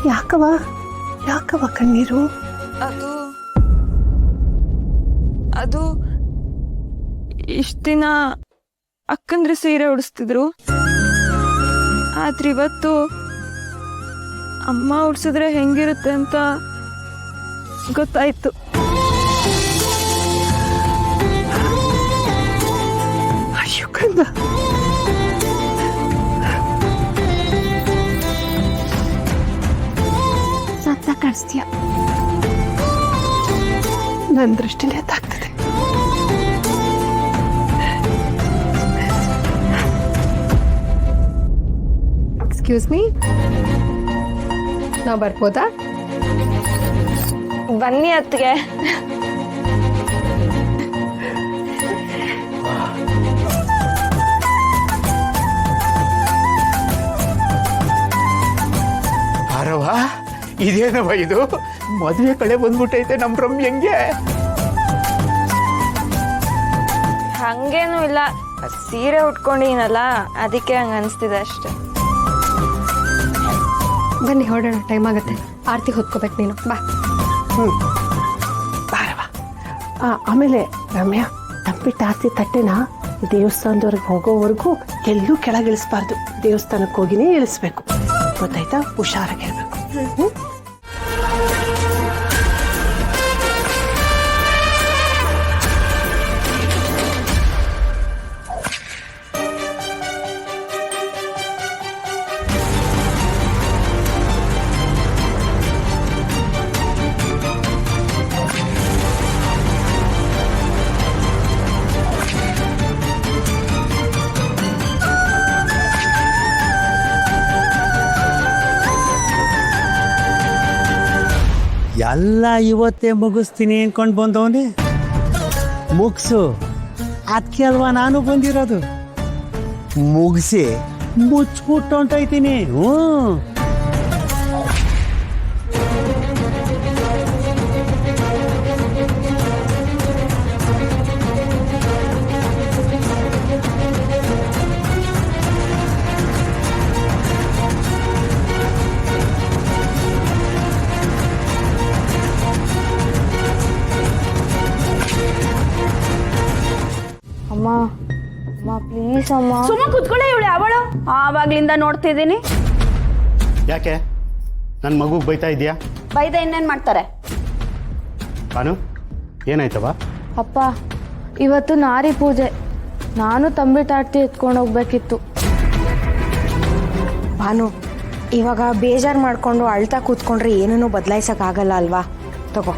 ಯಾಕವ ಕಣ್ಣೀರು? ಅದು ಇಷ್ಟ ದಿನ ಅಕ್ಕಂದ್ರೆ ಸೀರೆ ಉಡಿಸ್ತಿದ್ರು, ಆದ್ರೆ ಇವತ್ತು ಅಮ್ಮ ಉಡ್ಸಿದ್ರೆ ಹೆಂಗಿರುತ್ತೆ ಅಂತ ಗೊತ್ತಾಯ್ತು. ಅಯ್ಯೋ ಕಂದ, ಸತ್ತ ಕಾಣಿಸ್ತೀಯ. ನನ್ನ ದೃಷ್ಟಿಲಿ ಅದಾಗ್ತದೆ. ಎಕ್ಸ್ಕ್ಯೂಸ್ ಮೀ, ನಾವು ಬರ್ಬೋದಾ? ಬನ್ನಿ ಅತ್ತಿಗೆ. ಆರವ, ಇದೇನವ ಇದು? ಮದುವೆ ಕಳೆ ಬಂದ್ಬಿಟ್ಟೈತೆ ನಮ್ ರಮ್ಯಂಗೆ. ಹಂಗೇನು ಇಲ್ಲ, ಸೀರೆ ಉಟ್ಕೊಂಡಿನಲ್ಲ ಅದಕ್ಕೆ ಹಂಗ ಅನಿಸ್ತಿದೆ ಅಷ್ಟೆ. ಬನ್ನಿ ಹೊರಡೋಣ, ಟೈಮ್ ಆಗುತ್ತೆ. ಆರತಿ ಹೊತ್ಕೋಬೇಕು ನೀನು, ಬಾ. ಬಾರವ. ಆಮೇಲೆ ರಮ್ಯಾ, ತಂಪಿಟ್ಟು ಆರತಿ ತಟ್ಟೆನ ದೇವಸ್ಥಾನದವರೆಗೆ ಹೋಗೋವರೆಗೂ ಎಲ್ಲೂ ಕೆಳಗಿಳಿಸ್ಬಾರ್ದು. ದೇವಸ್ಥಾನಕ್ಕೆ ಹೋಗಿನೇ ಇಳಿಸ್ಬೇಕು, ಗೊತ್ತಾಯ್ತಾ? ಹುಷಾರಾಗಿರ್ಬೇಕು. ಎಲ್ಲ ಇವತ್ತೇ ಮುಗಿಸ್ತೀನಿ ಅನ್ಕೊಂಡು ಬಂದವನೇ. ಮುಗಿಸು, ಅದಕ್ಕೆ ಅಲ್ವಾ ನಾನು ಬಂದಿರೋದು. ಮುಗಿಸಿ ಮುಚ್ಚಿಬಿಟ್ಟು ಹೊಂಟೈತೀನಿ. ಅಮ್ಮ ಅಮ್ಮ ಪ್ಲೀಸ್ ಅಮ್ಮ. ಸುಮ್ಮ ಕುತ್ಕೊಳ್ಳೆ ಇವಳು ಅವಳು. ಆವಾಗ್ಲಿಂದ ನೋಡ್ತಿದ್ದೀನಿ. ಯಾಕೆ ನನ್ನ ಮಗುಗೆ ಬೈತಾ ಇದೆಯಾ? ಬೈದ ಇನ್ನೇನ್ ಮಾಡ್ತಾರೆ? ಬಾನು, ಏನಾಯ್ತವ? ಅಪ್ಪ, ಇವತ್ತು ನಾರಿ ಪೂಜೆ, ನಾನು ತಂಬಿಟ್ಟು ಆರತಿ ಎತ್ಕೊಂಡು ಹೋಗ್ಬೇಕಿತ್ತು. ಭಾನು, ಇವಾಗ ಬೇಜಾರು ಮಾಡ್ಕೊಂಡು ಅಳ್ತಾ ಕೂತ್ಕೊಂಡ್ರೆ ಏನನ್ನೂ ಬದಲಾಯಿಸೋಕ್ಕಾಗಲ್ಲ ಅಲ್ವಾ? ತಗೋ,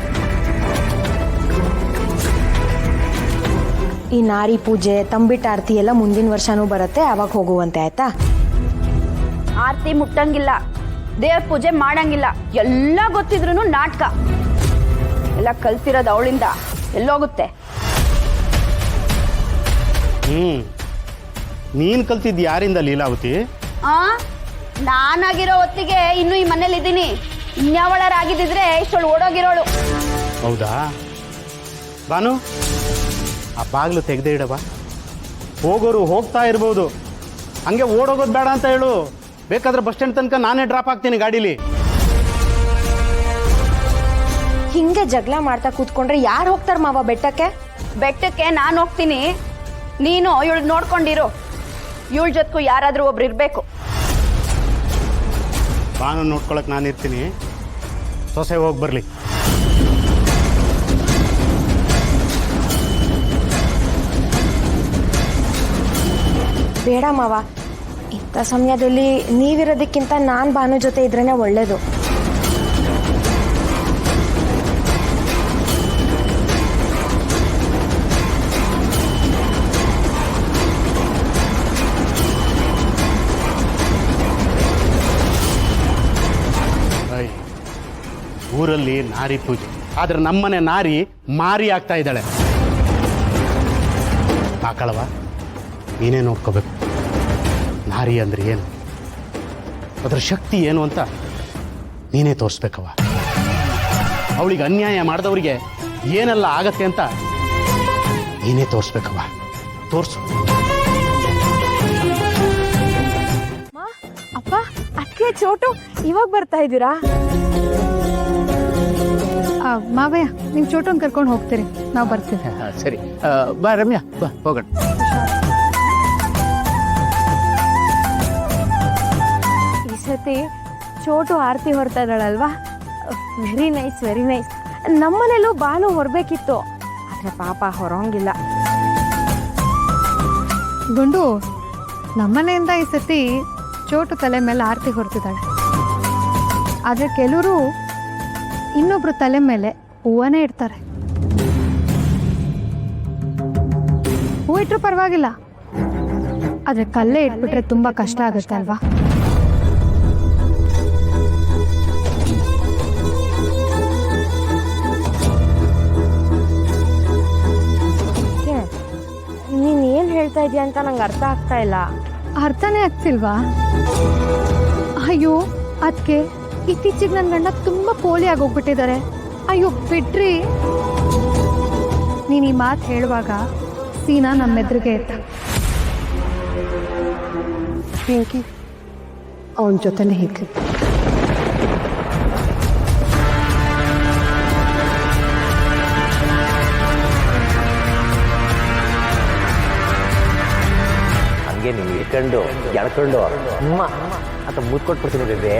ಈ ನಾರಿ ಪೂಜೆ ತಂಬಿಟ್ಟು ಆರತಿ ಎಲ್ಲ ಮುಂದಿನ ವರ್ಷನೂ ಬರುತ್ತೆ, ಅವಾಗ ಹೋಗುವಂತೆ, ಆಯ್ತಾ? ಆರತಿ ಮುಟ್ಟಂಗಿಲ್ಲ, ದೇವ್ರ ಪೂಜೆ ಮಾಡಂಗಿಲ್ಲ, ಎಲ್ಲ ಗೊತ್ತಿದ್ರು ನಾಟಕ ಎಲ್ಲ ಕಲ್ತಿರೋದು ಅವಳಿಂದ. ಎಲ್ಲೋಗುತ್ತೆ? ನೀನ್ ಕಲ್ತಿದ್ ಯಾರಿಂದ ಲೀಲಾವತಿ? ನಾನಾಗಿರೋ ಹೊತ್ತಿಗೆ ಇನ್ನೂ ಈ ಮನೇಲಿ ಇದ್ದೀನಿ. ಇನ್ಯಾವಳರಾಗಿದ್ದಿದ್ರೆ ಇಷ್ಟೊಳು ಓಡೋಗಿರೋಳು. ಹೌದಾ ಬಾನು, ಆ ಬಾಗ್ಲು ತೆಗೆದೇ ಇಡವ. ಹೋಗೋರು ಹೋಗ್ತಾ ಇರ್ಬೋದು, ಹಂಗೆ ಓಡೋಗೋದು ಬೇಡ ಅಂತ ಹೇಳು. ಬೇಕಾದ್ರೆ ಬಸ್ ಸ್ಟ್ಯಾಂಡ್ ತನಕ ನಾನೇ ಡ್ರಾಪ್ ಆಗ್ತೀನಿ ಗಾಡೀಲಿ. ಹಿಂಗೆ ಜಗಳ ಮಾಡ್ತಾ ಕೂತ್ಕೊಂಡ್ರೆ ಯಾರು ಹೋಗ್ತಾರ ಮಾವ ಬೆಟ್ಟಕ್ಕೆ? ಬೆಟ್ಟಕ್ಕೆ ನಾನು ಹೋಗ್ತೀನಿ, ನೀನು ಇವಳು ನೋಡ್ಕೊಂಡಿರು. ಇವಳ ಜೊತೆಗೂ ಯಾರಾದ್ರೂ ಒಬ್ರು ಇರ್ಬೇಕು. ಬಾನು ನೋಡ್ಕೊಳಕ್ ನಾನು ಇರ್ತೀನಿ, ಸೊಸೆ ಹೋಗಿ ಬರ್ಲಿ. ಬೇಡ ಮಾವ, ಇಂಥ ಸಮಯದಲ್ಲಿ ನೀವಿರೋದಕ್ಕಿಂತ ನಾನು ಭಾನು ಜೊತೆ ಇದ್ರೇನೆ ಒಳ್ಳೇದು. ಊರಲ್ಲಿ ನಾರಿ ಪೂಜೆ, ಆದ್ರೆ ನಮ್ಮನೆ ನಾರಿ ಮಾರಿ ಆಗ್ತಾ ಇದ್ದಾಳೆ. ಆಕಳವ, ನೀನೇ ನೋಡ್ಕೋಬೇಕು. ನಾರಿ ಅಂದ್ರೆ ಏನು, ಅದರ ಶಕ್ತಿ ಏನು ಅಂತ ನೀನೇ ತೋರಿಸ್ಬೇಕವ. ಅವಳಿಗೆ ಅನ್ಯಾಯ ಮಾಡಿದವರಿಗೆ ಏನೆಲ್ಲ ಆಗತ್ತೆ ಅಂತ ನೀನೇ ತೋರಿಸ್ಬೇಕವ. ತೋರಿಸು. ಅಪ್ಪ, ಅಕ್ಕ ಯಾಕೆ ಚೋಟು ಇವಾಗ ಬರ್ತಾ ಇದ್ದೀರಾ? ಮಾವಯ್ಯ ನಿಮ್ ಚೋಟನ್ ಕರ್ಕೊಂಡು ಹೋಗ್ತೀರಿ, ನಾವು ಬರ್ತೀವಿ. ಸರಿ ಬಾ ರಮ್ಯಾ, ಬಾ ಹೋಗೋಣ. ಈ ಸತಿ ಚೋಟು ಆರತಿ ಹೊರ್ತಾ ಇದ್ದಾಳಲ್ವಾ? Very nice, very nice. ನಮ್ಮನೆಲ್ಲೂ ಬಾನು ಹೊರಬೇಕಿತ್ತು, ಆದರೆ ಪಾಪ ಹೊರೋಂಗಿಲ್ಲ. ಗುಂಡು, ನಮ್ಮನೆಯಿಂದ ಈ ಸತಿ ಚೋಟು ತಲೆ ಮೇಲೆ ಆರತಿ ಹೊರ್ತಿದ್ದಾಳೆ. ಆದರೆ ಕೆಲವರು ಇನ್ನೊಬ್ರು ತಲೆ ಮೇಲೆ ಹೂವನೇ ಇಡ್ತಾರೆ. ಹೂ ಇಟ್ಟರು ಪರವಾಗಿಲ್ಲ, ಆದರೆ ಕಲ್ಲೇ ಇಟ್ಬಿಟ್ರೆ ತುಂಬ ಕಷ್ಟ ಆಗುತ್ತೆ ಅಲ್ವಾ? ನೀನು ಏನು ಹೇಳ್ತಾ ಇದೀಯ ಅಂತ ನಂಗೆ ಅರ್ಥ ಆಗ್ತಾ ಇಲ್ಲ. ಅರ್ಥನೇ ಆಗ್ತಿಲ್ವಾ? ಅಯ್ಯೋ ಅದಕ್ಕೆ ಇತ್ತೀಚೆಗೆ ನನ್ನ ಗಂಡ ತುಂಬ ಪೋಲಿ ಆಗೋಗ್ಬಿಟ್ಟಿದ್ದಾರೆ. ಅಯ್ಯೋ ಬಿಡ್ರಿ. ನೀನು ಈ ಮಾತು ಹೇಳುವಾಗ ಸೀನಾ ನಮ್ಮೆದ್ರಿಗೆ ಇದ್ದ. ಪಿಂಕಿ ಅವನ ಜೊತೆನೇ ಹೀಗೆ. ಹಂಗೆ ನೀವು ಇಟ್ಕೊಂಡು ಎಳ್ಕೊಂಡು ಅಮ್ಮ ಅಂತ ಮುದ್ದು ಕೊಟ್ಬಿಡ್ತೀನಿ ಬೇಬೆ.